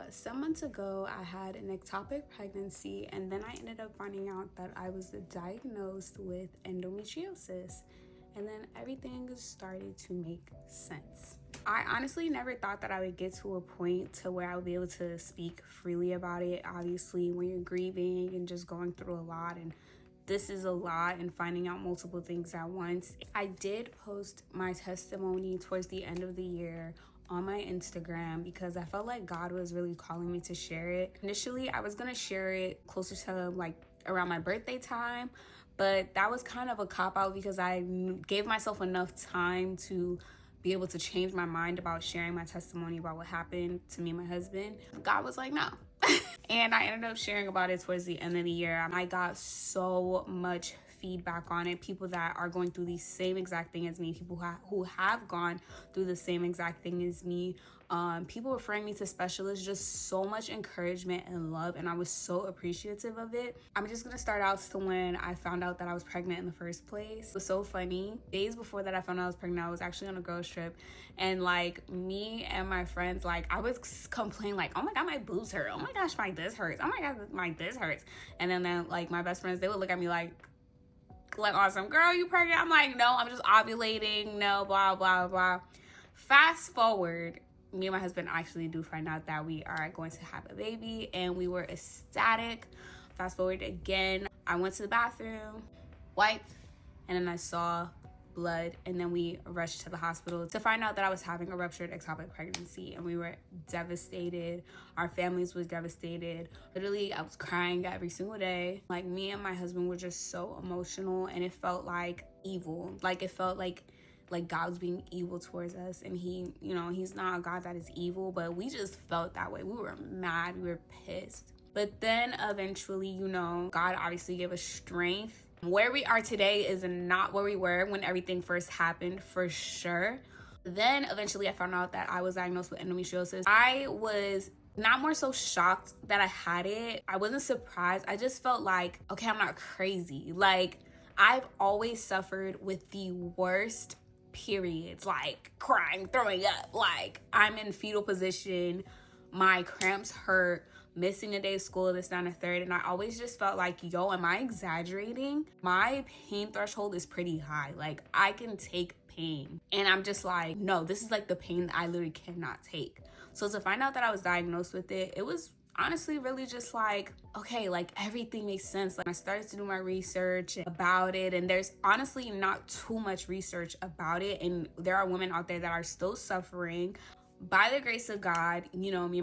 Some months ago, I had an ectopic pregnancy, and then I ended up finding out that I was diagnosed with endometriosis, and then everything started to make sense. I honestly never thought that I would get to a point to where I would be able to speak freely about it. Obviously, when you're grieving and just going through a lot, and this is a lot, and finding out multiple things at once. I did post my testimony towards the end of the year on my Instagram because I felt like God was really calling me to share it. Initially, I was gonna share it closer to like around my birthday time, but that was kind of a cop-out because I gave myself enough time to be able to change my mind about sharing my testimony about what happened to me and my husband. God was like, no. And I ended up sharing about it towards the end of the year. I got so much feedback on it. People that are going through the same exact thing as me, people who have gone through the same exact thing as me, people referring me to specialists, just so much encouragement and love, and I was so appreciative of it. I'm just gonna start out to when I found out that I was pregnant in the first place. It was so funny. Days before that I found out I was pregnant, I was actually on a girls trip, and like me and my friends, like I was complaining like, oh my god, my boobs hurt, oh my gosh, my this hurts, oh my god, my this hurts. And then like my best friends, they would look at me like awesome girl, you pregnant? I'm like, no, I'm just ovulating, no, blah blah blah. Fast forward, me and my husband actually do find out that we are going to have a baby, and we were ecstatic. Fast forward again, I went to the bathroom, wiped, and then I saw blood, and then we rushed to the hospital to find out that I was having a ruptured ectopic pregnancy, and we were devastated. Our families was devastated. Literally, I was crying every single day. Like, me and my husband were just so emotional, and it felt like evil. Like, it felt like God was being evil towards us, and he, you know, he's not a God that is evil, but we just felt that way. We were mad, we were pissed. But then eventually, you know, God obviously gave us strength. Where we are today is not where we were when everything first happened, for sure. Then eventually I found out that I was diagnosed with endometriosis. I was not more so shocked that I had it. I wasn't surprised. I just felt like, okay, I'm not crazy. Like, I've always suffered with the worst periods, like crying, throwing up, like I'm in fetal position, my cramps hurt, missing a day of school, this, that, and the third. And I always just felt like, yo, am I exaggerating? My pain threshold is pretty high. Like, I can take pain. And I'm just like, no, this is like the pain that I literally cannot take. So to find out that I was diagnosed with it, it was honestly really just like, okay, like everything makes sense. Like, I started to do my research about it, and there's honestly not too much research about it, and there are women out there that are still suffering. By the grace of God, you know, me